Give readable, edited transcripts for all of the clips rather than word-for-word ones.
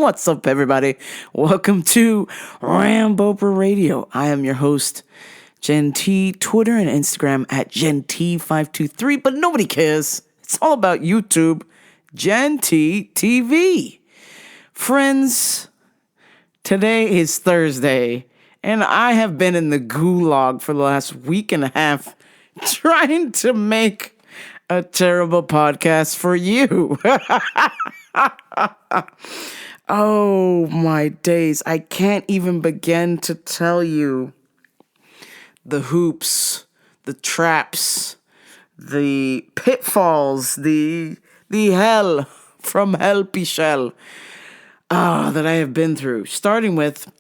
What's up, everybody? Welcome to Ramboper Radio. I am your host, Gen T, Twitter and Instagram at Gen T523, but nobody cares. It's all about YouTube, Gen T TV. Friends, today is Thursday, and I have been in the gulag for the last week and a half trying to make a terrible podcast for you. Oh, my days. I can't even begin to tell you the hoops, the traps, the pitfalls, the hell from hell Pichel that I have been through. Starting with,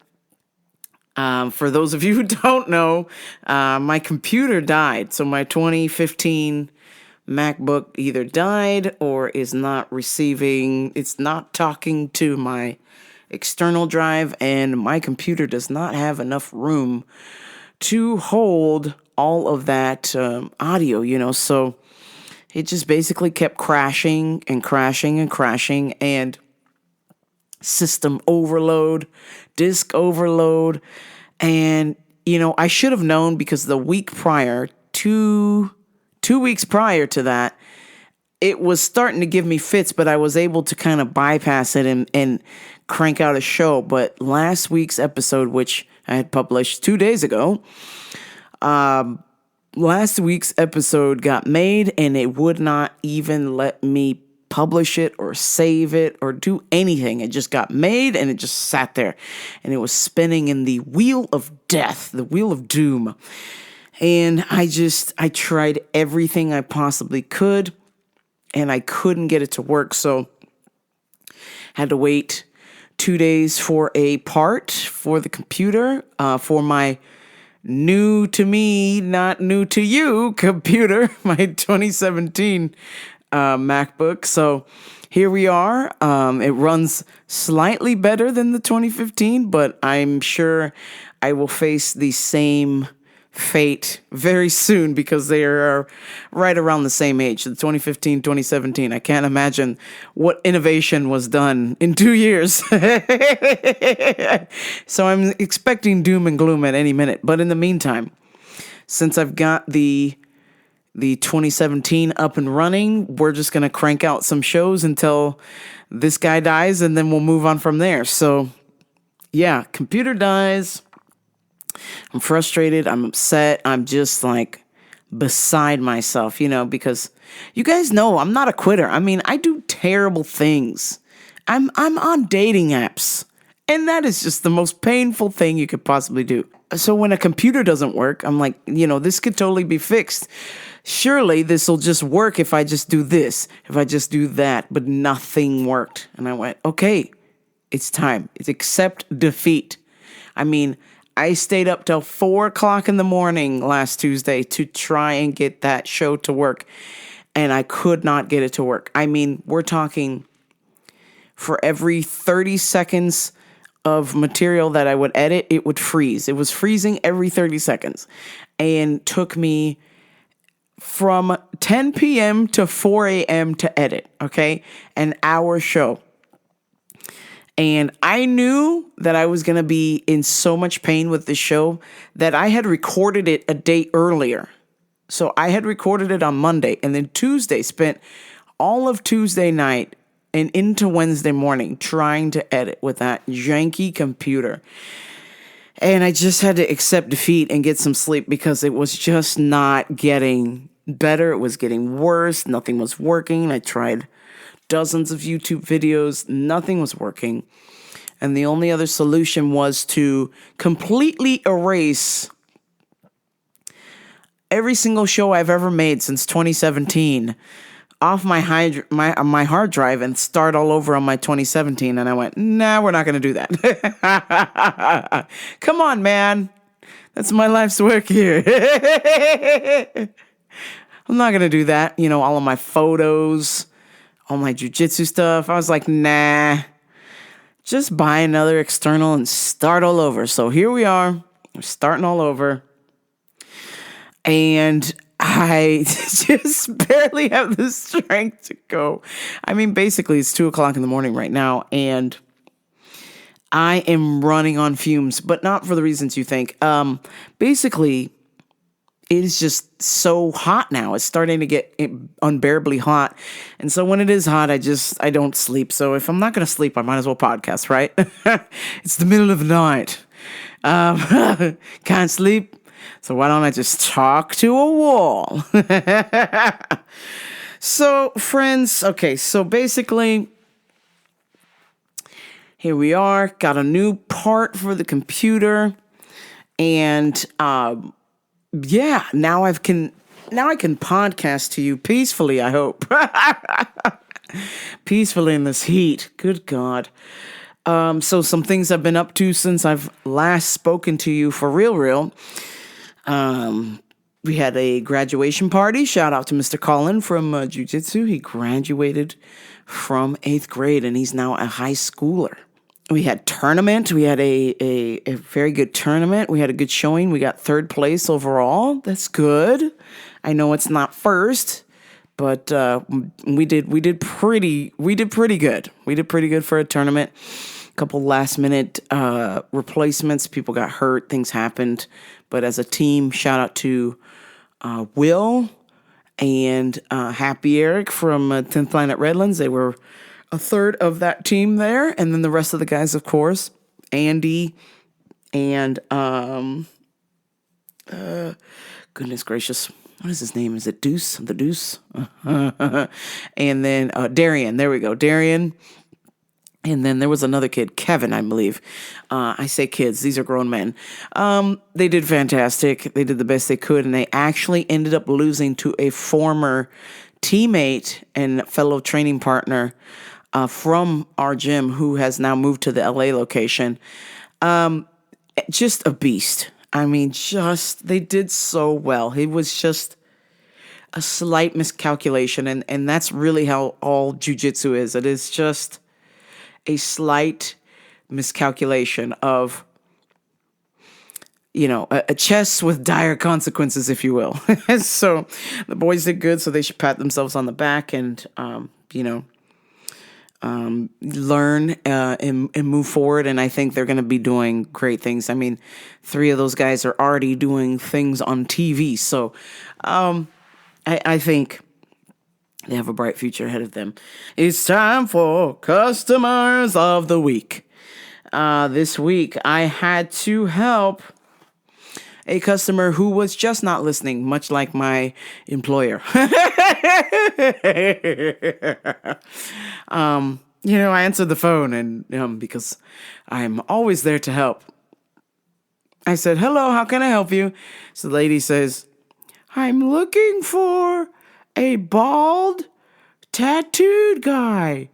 for those of you who don't know, my computer died. So my 2015 MacBook either died or is not receiving, it's not talking to my external drive, and my computer does not have enough room to hold all of that audio, so it just basically kept crashing and crashing and crashing, and system overload, disk overload, and, I should have known because the week prior, two weeks prior to that, it was starting to give me fits, but I was able to kind of bypass it and crank out a show. But last week's episode, which I had published 2 days ago, last week's episode got made and it would not even let me publish it or save it or do anything. It just got made and it just sat there and it was spinning in the wheel of death, the wheel of doom. And I tried everything I possibly could, and I couldn't get it to work. So had to wait 2 days for a part for the computer, for my new to me, not new to you computer, my 2017 MacBook. So here we are. It runs slightly better than the 2015, but I'm sure I will face the same fate very soon because they are right around the same age, the 2015, 2017. I can't imagine what innovation was done in 2 years. So I'm expecting doom and gloom at any minute. But in the meantime, since I've got the 2017 up and running, we're just going to crank out some shows until this guy dies, and then we'll move on from there. So yeah, computer dies. I'm frustrated. I'm upset. I'm just like beside myself, because you guys know I'm not a quitter. I mean, I do terrible things. I'm on dating apps, and that is just the most painful thing you could possibly do. So when a computer doesn't work, I'm like, this could totally be fixed. Surely this will just work if I just do this, if I just do that, but nothing worked. And I went, okay, it's time. It's accept defeat. I mean, I stayed up till 4:00 in the morning last Tuesday to try and get that show to work, and I could not get it to work. I mean, we're talking for every 30 seconds of material that I would edit, it would freeze. It was freezing every 30 seconds, and took me from 10 p.m. to 4 a.m. to edit, okay? An hour show. And I knew that I was going to be in so much pain with the show that I had recorded it a day earlier. So I had recorded it on Monday, and then Tuesday, spent all of Tuesday night and into Wednesday morning trying to edit with that janky computer. And I just had to accept defeat and get some sleep because it was just not getting better. It was getting worse. Nothing was working. I tried dozens of YouTube videos. Nothing was working. And the only other solution was to completely erase every single show I've ever made since 2017 off my hard drive and start all over on my 2017. And I went, nah, we're not going to do that. Come on, man. That's my life's work here. I'm not going to do that. All of my photos, all my jiu-jitsu stuff. I was like, nah, just buy another external and start all over. So here we are. We're starting all over. And I just barely have the strength to go. I mean, basically, it's 2 o'clock in the morning right now, and I am running on fumes, but not for the reasons you think. Basically, it is just so hot now. It's starting to get unbearably hot. And so when it is hot, I don't sleep. So if I'm not going to sleep, I might as well podcast, right? It's the middle of the night. Can't sleep. So why don't I just talk to a wall? So, friends, okay, so basically, here we are. Got a new part for the computer. And yeah, now I can podcast to you peacefully, I hope. Peacefully in this heat. Good God. So some things I've been up to since I've last spoken to you for real. We had a graduation party. Shout out to Mr. Colin from Jiu-Jitsu. He graduated from 8th grade and he's now a high schooler. We had tournament. We had a very good tournament. We had a good showing. We got 3rd place overall. That's good. I know it's not first, but we did pretty good. We did pretty good for a tournament. A couple last minute replacements. People got hurt. Things happened. But as a team, shout out to Will and Happy Eric from 10th Line at Redlands. They were a third of that team there, and then the rest of the guys, of course, Andy and goodness gracious, what is his name? Is it Deuce? The Deuce? And then Darian. There we go, Darian. And then there was another kid, Kevin, I believe. I say kids; these are grown men. They did fantastic. They did the best they could, and they actually ended up losing to a former teammate and fellow training partner from our gym who has now moved to the LA location. Just a beast. I mean, they did so well. It was just a slight miscalculation. And that's really how all jiu-jitsu is. It is just a slight miscalculation of, a chess with dire consequences, if you will. So the boys did good, so they should pat themselves on the back and, learn and move forward. And I think they're going to be doing great things. I mean, 3 of those guys are already doing things on TV. So I think they have a bright future ahead of them. It's time for Customers of the Week. This week, I had to help a customer who was just not listening, much like my employer. I answered the phone and because I'm always there to help. I said, "Hello, how can I help you?" So the lady says, "I'm looking for a bald, tattooed guy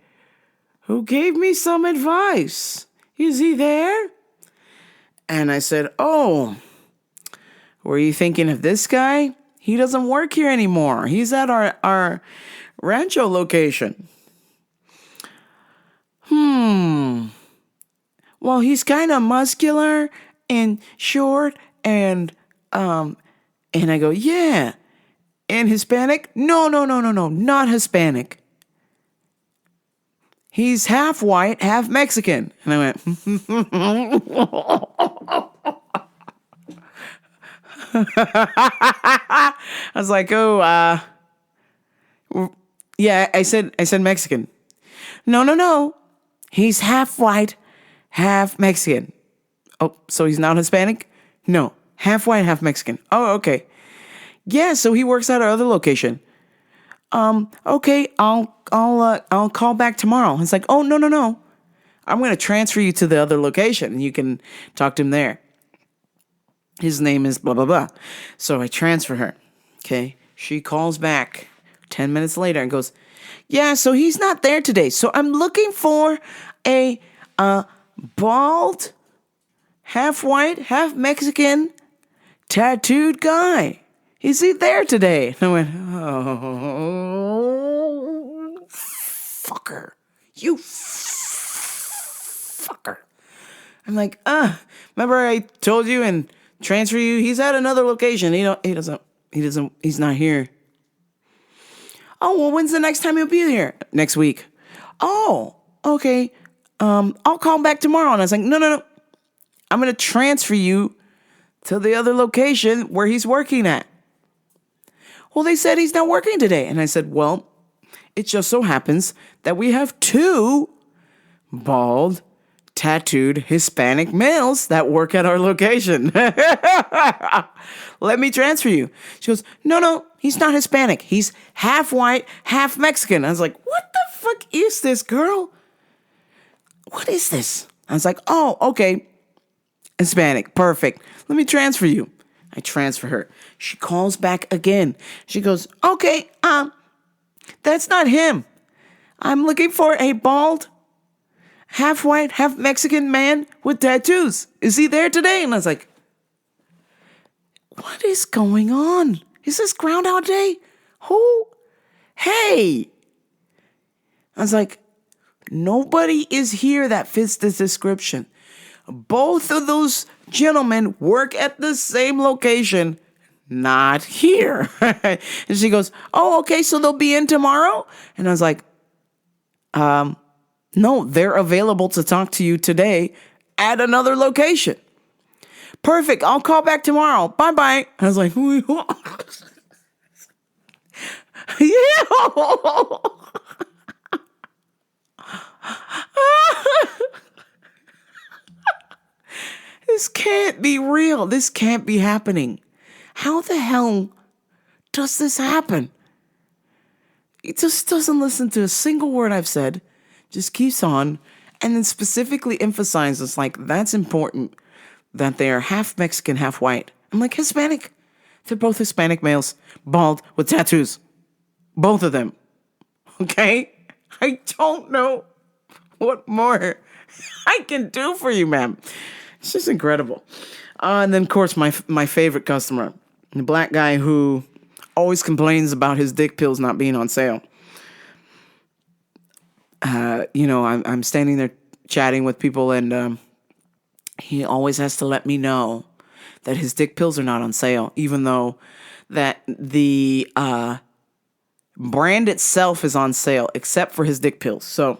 who gave me some advice. Is he there?" And I said, "Oh, were you thinking of this guy? He doesn't work here anymore. He's at our Rancho location." Well, he's kind of muscular and short and I go, "Yeah." And Hispanic? No, not Hispanic. He's half white, half Mexican. And I went, I was like, "Oh, yeah." I said Mexican. No. He's half white, half Mexican. Oh, so he's not Hispanic? No, half white, half Mexican. Oh, okay. Yeah, so he works at our other location. Okay, I'll call back tomorrow. It's like, "Oh, no. I'm going to transfer you to the other location and you can talk to him there. His name is blah, blah, blah." So I transfer her. Okay. She calls back 10 minutes later and goes, "Yeah, so he's not there today. So I'm looking for a bald, half white, half Mexican, tattooed guy. Is he there today?" And I went, "Oh, fucker. You fucker." I'm like, remember I told you and transfer you? He's at another location. He He's not here. Oh, well, when's the next time he'll be here? Next week. Oh, okay. I'll call back tomorrow. And I was like, no. I'm going to transfer you to the other location where he's working at. Well, they said he's not working today. And I said, well, it just so happens that we have 2 bald, tattooed Hispanic males that work at our location. Let me transfer you. She goes, no, he's not Hispanic. He's half white, half Mexican. I was like, what the fuck is this, girl? What is this? I was like, oh, okay. Hispanic. Perfect. Let me transfer you. I transfer her. She calls back again. She goes, okay, that's not him. I'm looking for a bald, half white, half Mexican man with tattoos. Is he there today? And I was like, what is going on? Is this Groundhog Day? Who? Hey. I was like, nobody is here that fits this description. Both of those gentlemen work at the same location, not here. And she goes, oh, okay, so they'll be in tomorrow? And I was like, no, they're available to talk to you today at another location. Perfect. I'll call back tomorrow. Bye-bye. I was like, yeah. This can't be real. This can't be happening. How the hell does this happen? He just doesn't listen to a single word I've said, just keeps on, and then specifically emphasizes, like, that's important, that they are half Mexican, half white. I'm like, Hispanic. They're both Hispanic males, bald, with tattoos. Both of them. Okay? I don't know what more I can do for you, ma'am. It's just incredible. And then, of course, my favorite customer, the black guy who always complains about his dick pills not being on sale. I'm standing there chatting with people, and he always has to let me know that his dick pills are not on sale, even though that the brand itself is on sale, except for his dick pills. So,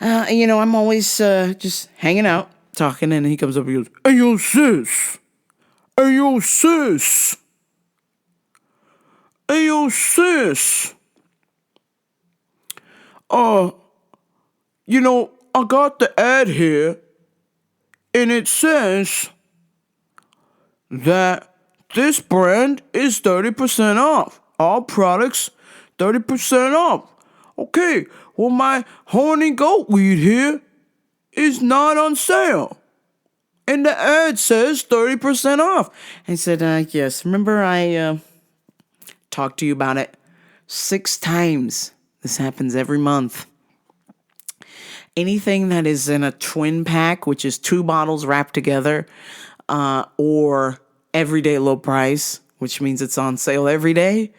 I'm always just hanging out, talking, and he comes up and goes, hey, yo, sis. Hey, yo, sis. Hey, yo, sis. I got the ad here, and it says that this brand is 30% off. All products, 30% off. Okay, well, my horny goat weed here is not on sale. And the ad says 30% off. I said, yes, remember I talked to you about it 6 times. This happens every month. Anything that is in a twin pack, which is 2 bottles wrapped together, or everyday low price, which means it's on sale every day,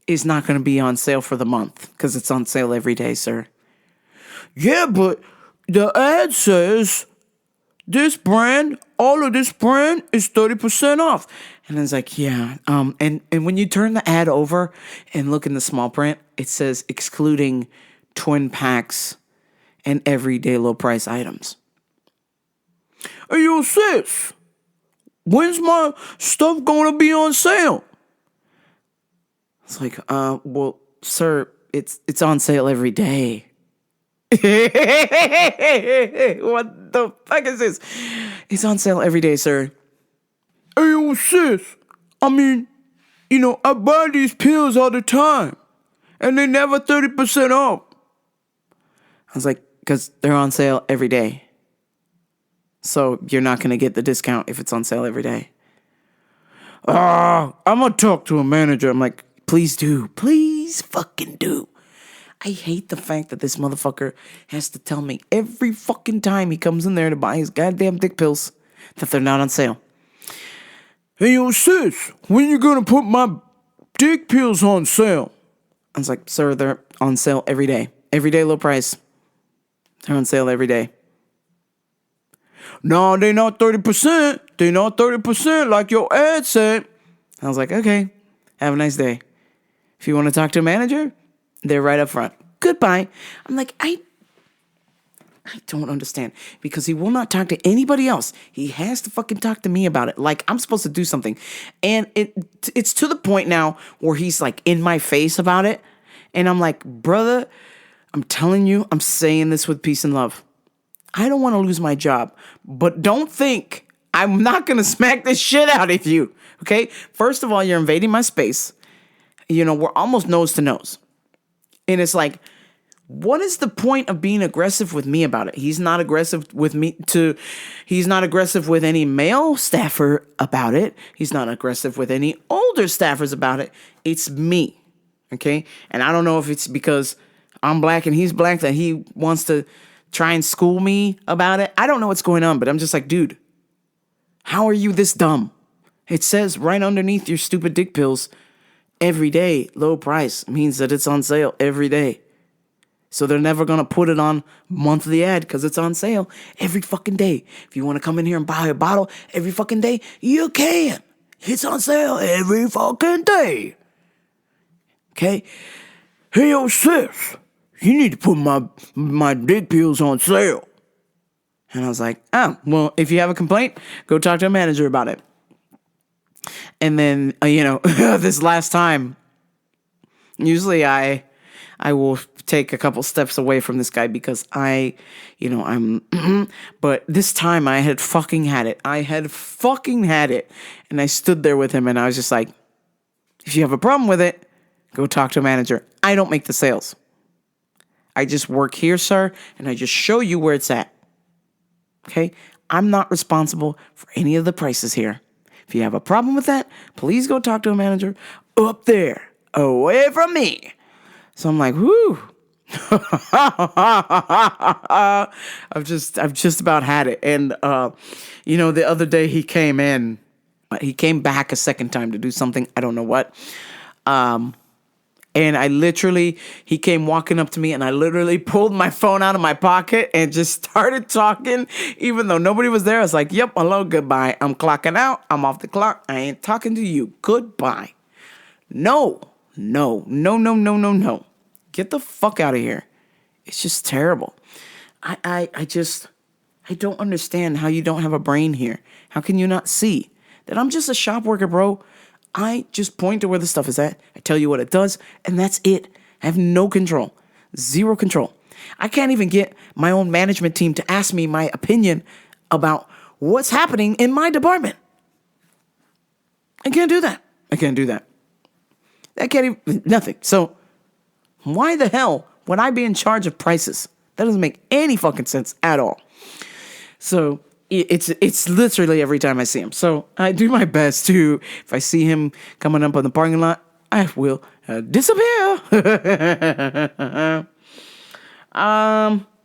is not going to be on sale for the month because it's on sale every day, sir. Yeah, but the ad says all of this brand is 30% off. And I was like, yeah. And when you turn the ad over and look in the small print, it says excluding twin packs and everyday low price items. Hey, yo, sis, when's my stuff going to be on sale? It's like, well, sir, it's on sale every day. What the fuck is this? It's on sale every day, sir. Hey, yo, sis, I mean, I buy these pills all the time, and they're never 30% off. I was like, because they're on sale every day. So you're not going to get the discount if it's on sale every day. I'm going to talk to a manager. I'm like, please do. Please fucking do. I hate the fact that this motherfucker has to tell me every fucking time he comes in there to buy his goddamn dick pills that they're not on sale. Hey, yo, sis, when you going to put my dick pills on sale? I was like, sir, they're on sale every day. Every day low price. They're on sale every day. No, they're not 30%. They're not 30% like your ad said. I I was like, okay, have a nice day. If you want to talk to a manager, they're right up front. Goodbye. I'm like, I don't understand, because he will not talk to anybody else. He has to fucking talk to me about it. Like, I'm supposed to do something. And it's to the point now where he's like in my face about it. And I'm like, brother, I'm telling you, I'm saying this with peace and love. I don't want to lose my job, but don't think I'm not going to smack the shit out of you. Okay? First of all, you're invading my space. You know, we're almost nose to nose. And it's like, what is the point of being aggressive with me about it? He's not aggressive with me he's not aggressive with any male staffer about it. He's not aggressive with any older staffers about it. It's me. Okay? And I don't know if it's because I'm black and he's black that he wants to try and school me about it. I don't know what's going on, but I'm just like, dude, how are you this dumb? It says right underneath your stupid dick pills, every day, low price means that it's on sale every day. So they're never going to put it on monthly ad because it's on sale every fucking day. If you want to come in here and buy a bottle every fucking day, you can. It's on sale every fucking day. Okay? Hey, yo, sis, you need to put my dick pills on sale. And I was like, oh, well, if you have a complaint, go talk to a manager about it. And then, this last time, usually I will take a couple steps away from this guy because but this time I had fucking had it. And I stood there with him and I was just like, if you have a problem with it, go talk to a manager. I don't make the sales. I just work here, sir, and I just show you where it's at. Okay? I'm not responsible for any of the prices here. If you have a problem with that, please go talk to a manager up there, away from me. So I'm like, whoo. I've just about had it. And, the other day he came back a second time to do something. I don't know what. And he came walking up to me and I literally pulled my phone out of my pocket and just started talking, even though nobody was there. I was like, yep, hello, goodbye. I'm clocking out. I'm off the clock. I ain't talking to you. Goodbye. No. Get the fuck out of here. It's just terrible. I don't understand how you don't have a brain here. How can you not see that I'm just a shop worker, bro? I just point to where the stuff is at. I tell you what it does, and that's it. I have no control. Zero control. I can't even get my own management team to ask me my opinion about what's happening in my department. I can't do that. I can't even, nothing. So why the hell would I be in charge of prices? That doesn't make any fucking sense at all. So it's literally every time I see him. So I do my best to, if I see him coming up on the parking lot, I will disappear.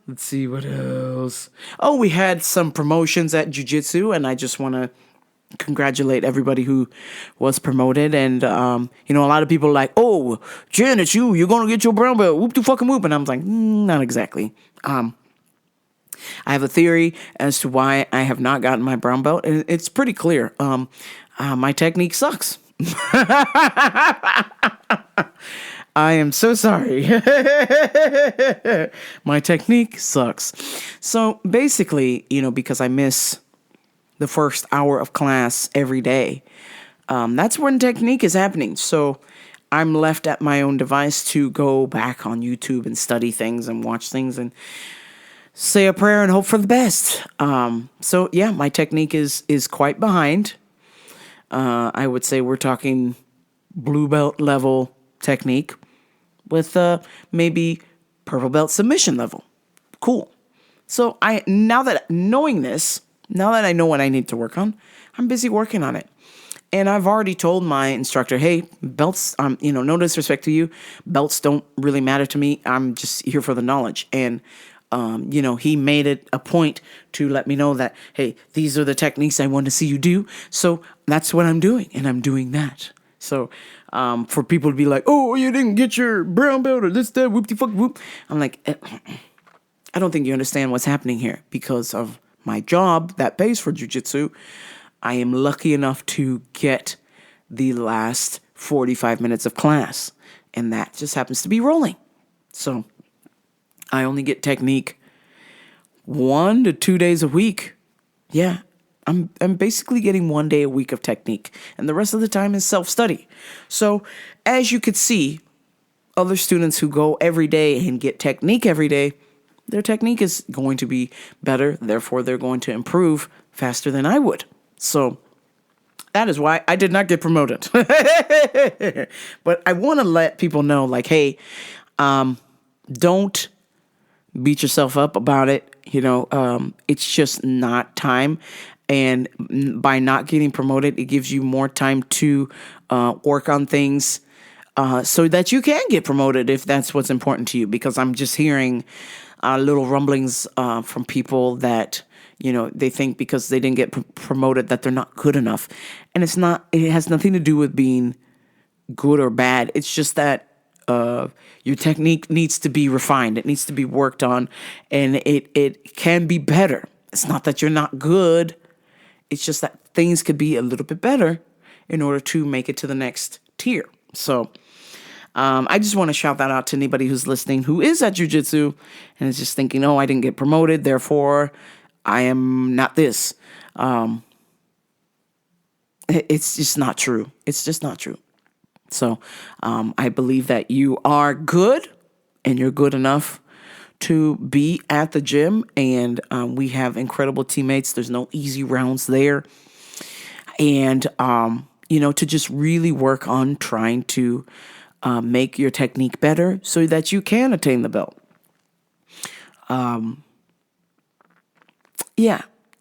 Let's see what else. Oh, we had some promotions at jiu-jitsu, and I just want to congratulate everybody who was promoted. And a lot of people are like, oh, Jen, it's you're gonna get your brown belt, whoop de fucking whoop. And I'm like, not exactly. I have a theory as to why I have not gotten my brown belt, and it's pretty clear. My technique sucks. I am so sorry. My technique sucks. So basically, because I miss the first hour of class every day, that's when technique is happening. So I'm left at my own device to go back on YouTube and study things and watch things and say a prayer and hope for the best. So yeah, my technique is quite behind. I would say we're talking blue belt level technique with maybe purple belt submission level. Cool. So now that I know what I need to work on, I'm busy working on it. And I've already told my instructor, hey, belts, no disrespect to you, belts don't really matter to me. I'm just here for the knowledge. And he made it a point to let me know that, hey, these are the techniques I want to see you do. So that's what I'm doing, and I'm doing that. So for people to be like, oh, you didn't get your brown belt or this, that, whoop-de-fuck-whoop. I'm like, I don't think you understand what's happening here. Because of my job that pays for jiu-jitsu, I am lucky enough to get the last 45 minutes of class. And that just happens to be rolling. So I only get technique 1 to 2 days a week. Yeah, I'm basically getting 1 day a week of technique, and the rest of the time is self-study. So as you could see, other students who go every day and get technique every day, their technique is going to be better. Therefore, they're going to improve faster than I would. So that is why I did not get promoted. But I want to let people know, like, hey, don't beat yourself up about it. It's just not time. And by not getting promoted, it gives you more time to work on things so that you can get promoted if that's what's important to you. Because I'm just hearing little rumblings from people that, they think because they didn't get promoted that they're not good enough. And it's not. It has nothing to do with being good or bad. It's just that your technique needs to be refined. It needs to be worked on, and it can be better. It's not that you're not good. It's just that things could be a little bit better in order to make it to the next tier. So I just want to shout that out to anybody who's listening who is at jiu-jitsu and is just thinking, oh, I didn't get promoted, therefore I am not this. It's just not true. It's just not true. So I believe that you are good and you're good enough to be at the gym, and we have incredible teammates. There's no easy rounds there. And, to just really work on trying to make your technique better so that you can attain the belt.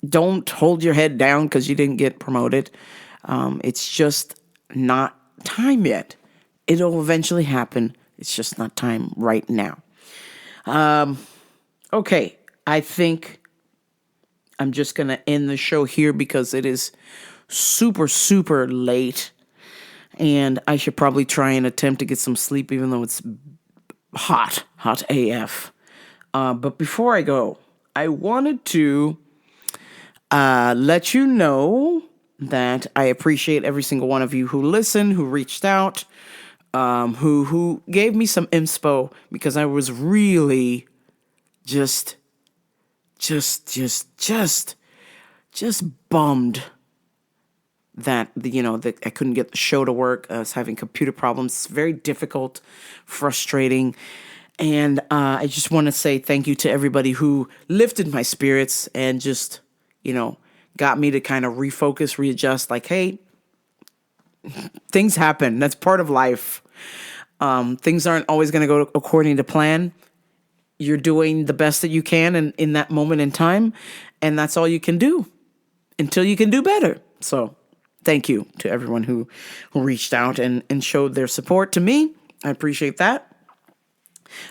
Don't hold your head down because you didn't get promoted. It's just not time yet. It'll eventually happen. It's just not time right now. Okay, I think I'm just going to end the show here because it is super, super late. And I should probably try and attempt to get some sleep even though it's hot AF. But before I go, I wanted to let you know that I appreciate every single one of you who listened, who reached out, who gave me some inspo, because I was really just bummed that that I couldn't get the show to work. I was having computer problems. It's very difficult, frustrating, and I just want to say thank you to everybody who lifted my spirits and just got me to kind of refocus, readjust. Like, hey, things happen. That's part of life. Things aren't always going to go according to plan. You're doing the best that you can in that moment in time, and that's all you can do until you can do better. So thank you to everyone who reached out and showed their support to me. I appreciate that.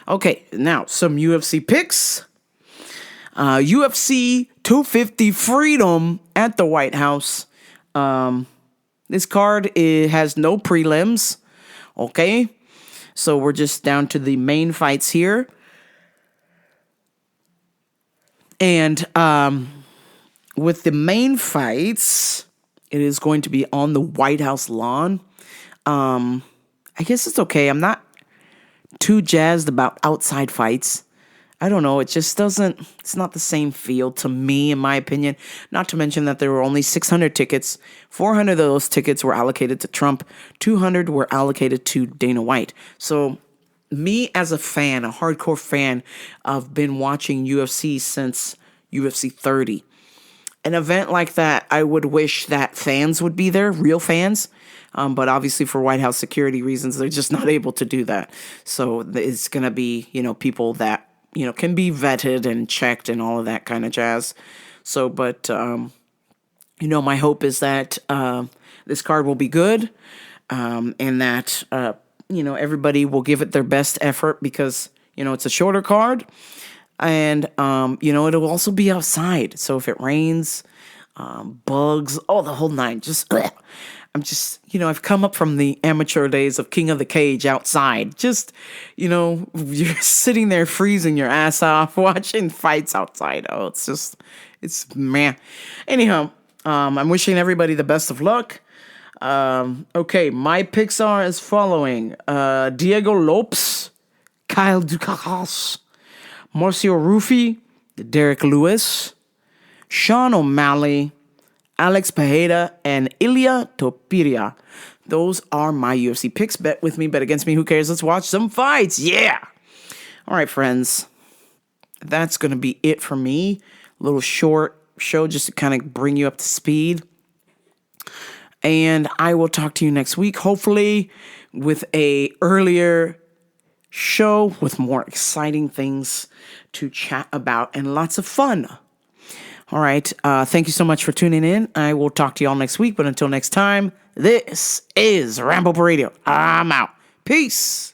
Okay, now some UFC picks. UFC 250 Freedom at the White House. This card has no prelims. Okay, so we're just down to the main fights here. And with the main fights, it is going to be on the White House lawn. I guess it's okay. I'm not too jazzed about outside fights. I don't know. It just it's not the same feel to me, in my opinion. Not to mention that there were only 600 tickets. 400 of those tickets were allocated to Trump. 200 were allocated to Dana White. So me as a fan, a hardcore fan, I've been watching UFC since UFC 30. An event like that, I would wish that fans would be there, real fans. But obviously for White House security reasons, they're just not able to do that. So it's going to be, people that, can be vetted and checked and all of that kind of jazz. So, but, my hope is that this card will be good, and that, everybody will give it their best effort because, it's a shorter card, and, it'll also be outside. So if it rains, bugs, the whole nine, I'm just, I've come up from the amateur days of King of the Cage outside. Just, you're sitting there freezing your ass off, watching fights outside. Oh, it's man. Anyhow, I'm wishing everybody the best of luck. Okay, my picks are as following. Diego Lopes, Kyle Ducasse, Marcio Rufi, Derek Lewis, Sean O'Malley, Alex Pajeda, and Ilya Topiria. Those are my UFC picks. Bet with me, bet against me. Who cares? Let's watch some fights. Yeah. All right, friends. That's going to be it for me. A little short show just to kind of bring you up to speed. And I will talk to you next week, hopefully with a earlier show with more exciting things to chat about and lots of fun. All right. Thank you so much for tuning in. I will talk to you all next week. But until next time, this is Rambo Radio. I'm out. Peace.